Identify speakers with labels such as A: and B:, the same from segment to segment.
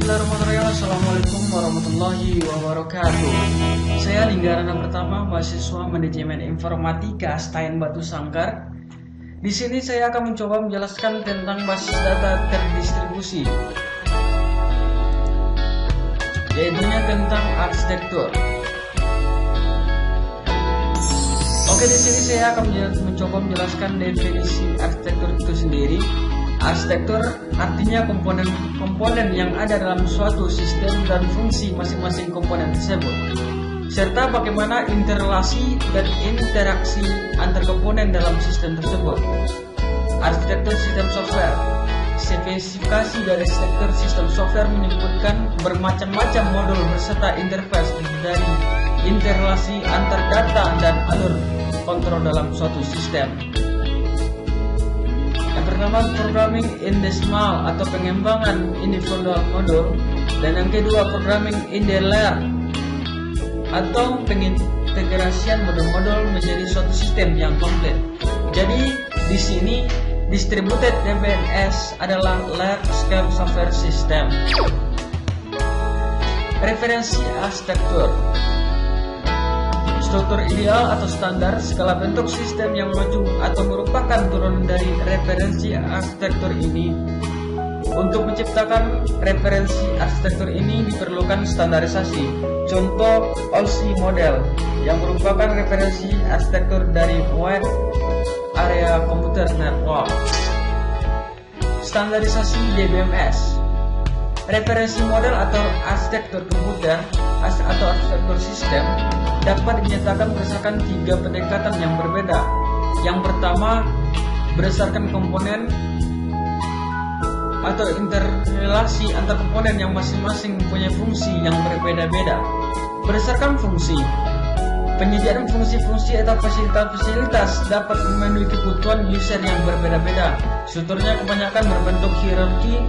A: Bismillahirrahmanirrahim. Assalamualaikum warahmatullahi wabarakatuh. Saya Linggarana Pertama, mahasiswa manajemen informatika STAIN Batu Sangkar. Di sini saya akan mencoba menjelaskan tentang basis data terdistribusi, yaitu tentang arsitektur. Oke, di sini saya akan mencoba menjelaskan definisi arsitektur itu sendiri. Arsitektur artinya komponen-komponen yang ada dalam suatu sistem dan fungsi masing-masing komponen tersebut, serta bagaimana interrelasi dan interaksi antar komponen dalam sistem tersebut. Arsitektur sistem software. Spesifikasi dari arsitektur sistem software menyebutkan bermacam-macam modul beserta interface dari interrelasi antar data dan alur kontrol dalam suatu sistem. Yang pertama, programming in decimal atau pengembangan individual modul, dan yang kedua, programming in the layer atau pengintegrasian modul-modul menjadi suatu sistem yang komplit. Jadi di sini distributed DBMS adalah large scale software system. Referensi arsitektur. Struktur ideal atau standar skala bentuk sistem yang maju atau merupakan turunan dari referensi arsitektur ini. Untuk menciptakan referensi arsitektur ini diperlukan standarisasi. Contoh OLSI model yang merupakan referensi arsitektur dari Wide Area Computer Network. Standarisasi DBMS. Referensi model atau arsitektur komputer atau arsitektur sistem dapat dinyatakan berdasarkan tiga pendekatan yang berbeda. Yang pertama, berdasarkan komponen atau interrelasi antar komponen yang masing-masing mempunyai fungsi yang berbeda-beda. Berdasarkan fungsi, penyediaan fungsi-fungsi atau fasilitas-fasilitas dapat memenuhi kebutuhan user yang berbeda-beda. Strukturnya kebanyakan berbentuk hierarki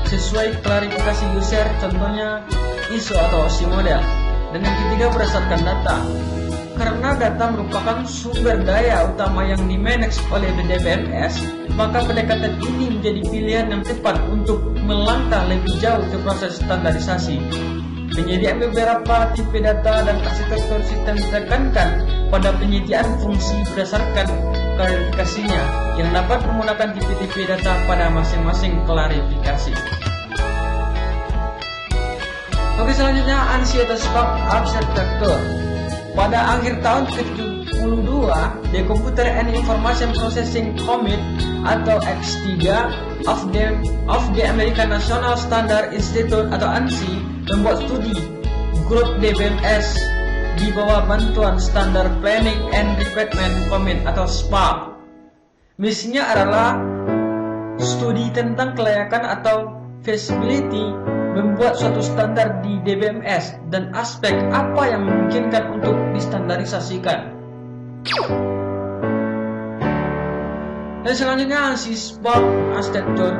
A: sesuai klarifikasi user, contohnya ISO atau OSI model. Dan yang ketiga, berdasarkan data. Karena data merupakan sumber daya utama yang dimanage oleh DBMS, maka pendekatan ini menjadi pilihan yang tepat untuk melangkah lebih jauh ke proses standarisasi. Penyediaan beberapa tipe data dan arsitektur sistem ditekankan pada penyediaan fungsi berdasarkan klarifikasinya yang dapat menggunakan tipe-tipe data pada masing-masing klarifikasi. Oke, selanjutnya ANSI atau SPARC arsitektur. Pada akhir tahun ke-72, The Computer and Information Processing Committee atau X3 of the American National Standard Institute atau ANSI membuat studi grup DBMS di bawah bantuan Standard Planning and Refinement Committee atau SPARC. Misinya adalah studi tentang kelayakan atau feasibility membuat suatu standar di DBMS dan aspek apa yang memungkinkan untuk distandarisasikan. Dan selanjutnya ANSI SPARC arsitektur.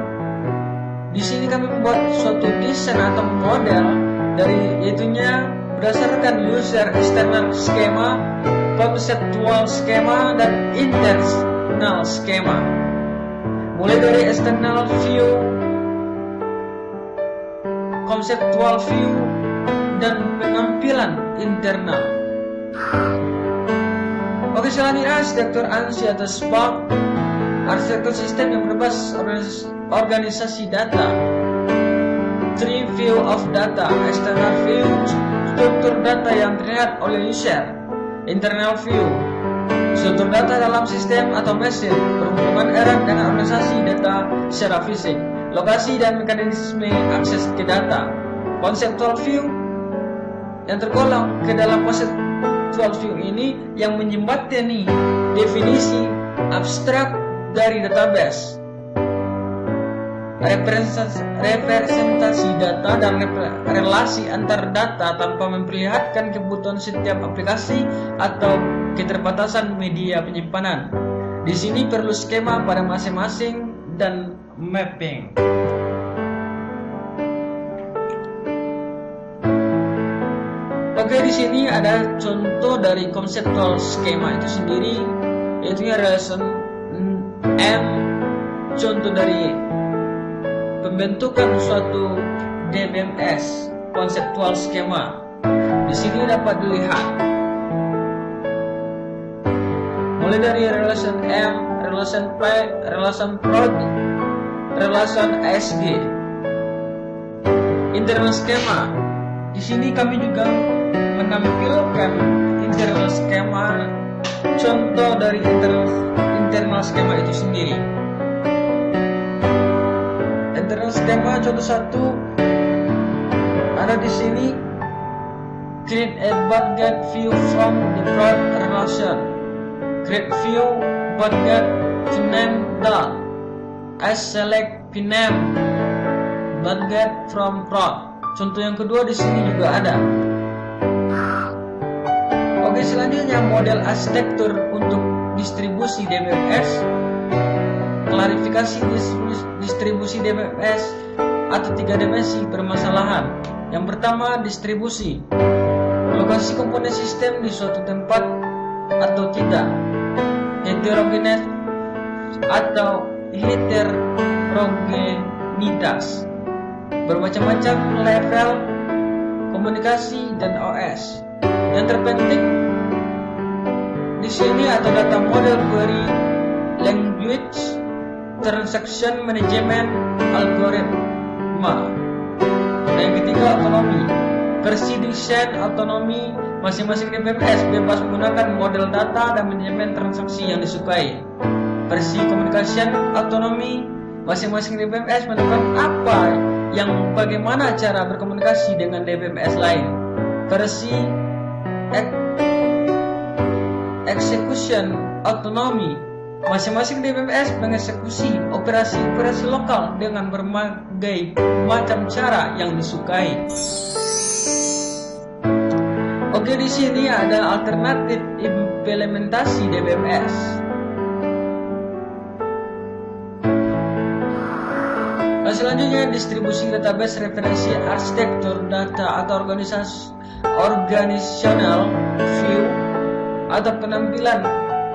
A: Di sini kami membuat suatu desain atau model dari yaitunya berdasarkan user external schema, conceptual schema, dan internal schema. Mulai dari external view, conceptual view, dan penampilan internal. Oke, selanjutnya arsitektur ANSI atau SPARC, arsitektur sistem yang berbasis organisasi data. Three view of data. External view, struktur data yang terlihat oleh user. Internal view, struktur data dalam sistem atau mesin berhubungan erat dengan organisasi data secara fisik, lokasi, dan mekanisme akses ke data. Conceptual view yang tergolong ke dalam conceptual view ini yang menjembatani definisi abstrak dari database, representasi data, dan relasi antar data tanpa memperlihatkan kebutuhan setiap aplikasi atau keterbatasan media penyimpanan. Di sini perlu skema pada masing-masing dan mapping. Oke, di sini ada contoh dari conceptual schema itu sendiri, yaitu relation M. Contoh dari pembentukan suatu DBMS Conceptual Schema. Di sini dapat dilihat mulai dari relation M, relation P, relation prod, relation ASG. Internal schema. Di sini kami juga menampilkan internal schema, contoh dari internal schema itu sendiri. Internal schema contoh satu ada di sini. Create a budget view from the prod relation. Create view budget to name dot. I select pname budget from prod. Contoh yang kedua di sini juga ada. Oke, selanjutnya model arsitektur untuk distribusi DBMS. Klarifikasi distribusi DBMS atau 3 dimensi permasalahan. Yang pertama, distribusi. Lokasi komponen sistem di suatu tempat atau tidak. Heterogenes atau heterogenitas. Bermacam-macam level komunikasi dan OS. Yang terpenting di sini ada data model query, language, transaction management, algoritma. Dan yang ketiga, otonomi. Versi desain otonomi masing-masing DBMS bebas menggunakan model data dan manajemen transaksi yang disukai. Versi communication otonomi masing-masing DBMS menentukan apa yang bagaimana cara berkomunikasi dengan DBMS lain. Versi execution otonomi masing-masing DBMS mengeksekusi operasi-operasi lokal dengan berbagai macam cara yang disukai. Oke, di sini ada alternatif implementasi DBMS. Nah, selanjutnya distribusi database referensi arsitektur data atau organizational view atau penampilan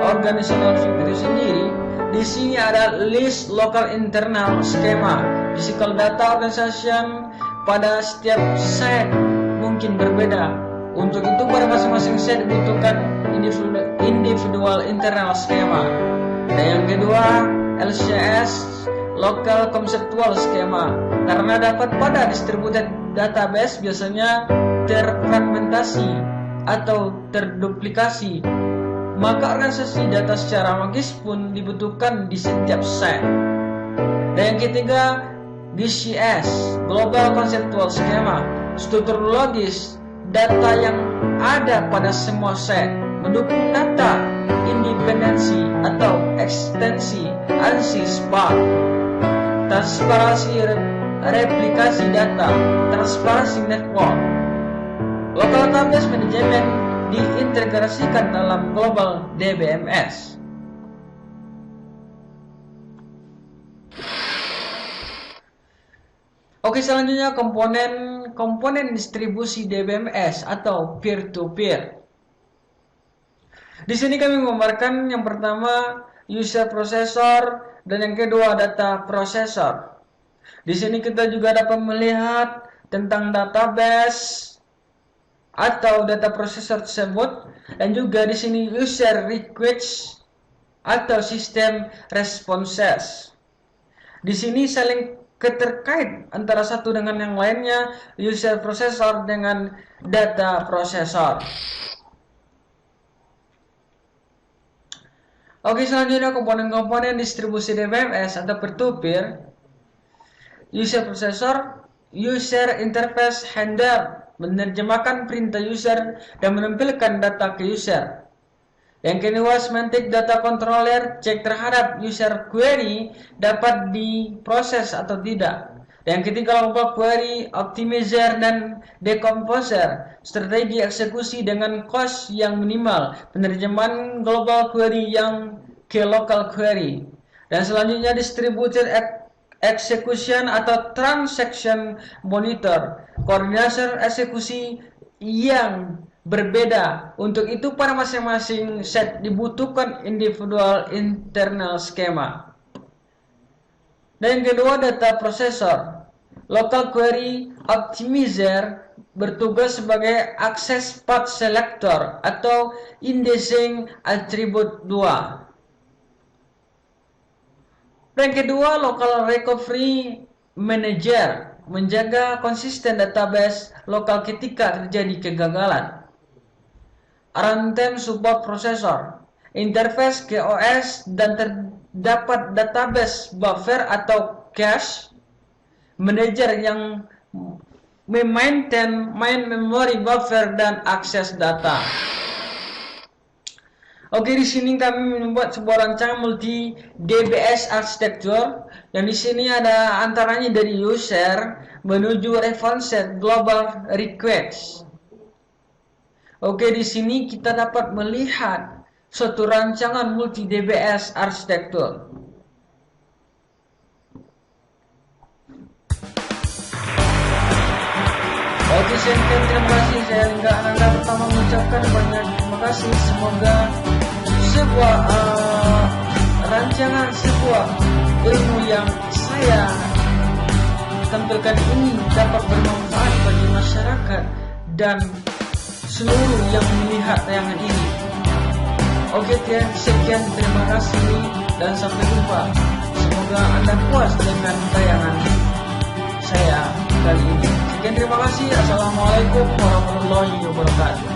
A: organizational view itu sendiri. Di sini ada list local internal schema. Physical data organization pada setiap site mungkin berbeda. Untuk itu pada masing-masing set dibutuhkan individual internal schema. Dan yang kedua, LCS local conceptual schema. Karena dapat pada distributed database biasanya terfragmentasi atau terduplikasi, maka organisasi data secara logis pun dibutuhkan di setiap set. Dan yang ketiga, DCS global conceptual schema. Struktur logis data yang ada pada semua set mendukung data independensi atau ekstensi ANSI SPARC, transparansi replikasi data, transparansi network. Local database management diintegrasikan dalam global DBMS. Oke, selanjutnya komponen distribusi DBMS atau peer-to-peer. Di sini kami menggambarkan yang pertama user processor dan yang kedua data processor. Di sini kita juga dapat melihat tentang database atau data processor tersebut, dan juga di sini user request atau sistem responses. Di sini saling keterkait antara satu dengan yang lainnya, user processor dengan data processor. Oke, selanjutnya komponen-komponen distribusi DBMS atau peer-to-peer. User processor, user interface handler menerjemahkan perintah user dan menampilkan data ke user. Yang kedua, semantic data controller cek terhadap user query dapat diproses atau tidak. Yang ketiga, kelompok query optimizer dan decomposer, strategi eksekusi dengan cost yang minimal, penerjemahan global query yang ke local query. Dan selanjutnya distributed execution atau transaction monitor, koordinator eksekusi yang berbeda. Untuk itu pada masing-masing set dibutuhkan individual internal schema. Dan yang kedua, data processor, local query Optimizer bertugas sebagai access path selector atau indexing attribute 2. Yang kedua, local recovery manager menjaga konsisten database lokal ketika terjadi kegagalan. Runtime support processor interface ke OS dan terdapat database buffer atau cache. Manager yang memaintain main memory buffer dan akses data. Oke, di sini kami membuat sebuah rancangan multi DBS architecture yang di sini ada antaranya dari user menuju reference global request. Oke, di sini kita dapat melihat suatu rancangan multi DBS architecture. Oke, sekian, terima kasih. Saya enggak Ananda pertama mengucapkan banyak terima kasih. Semoga sebuah rancangan, sebuah ilmu yang saya tampilkan ini dapat bermanfaat bagi masyarakat dan seluruh yang melihat tayangan ini. Oke, sekian, terima kasih dan sampai jumpa. Semoga Anda puas dengan tayangan saya kali ini. Sekian, terima kasih. Assalamualaikum warahmatullahi wabarakatuh.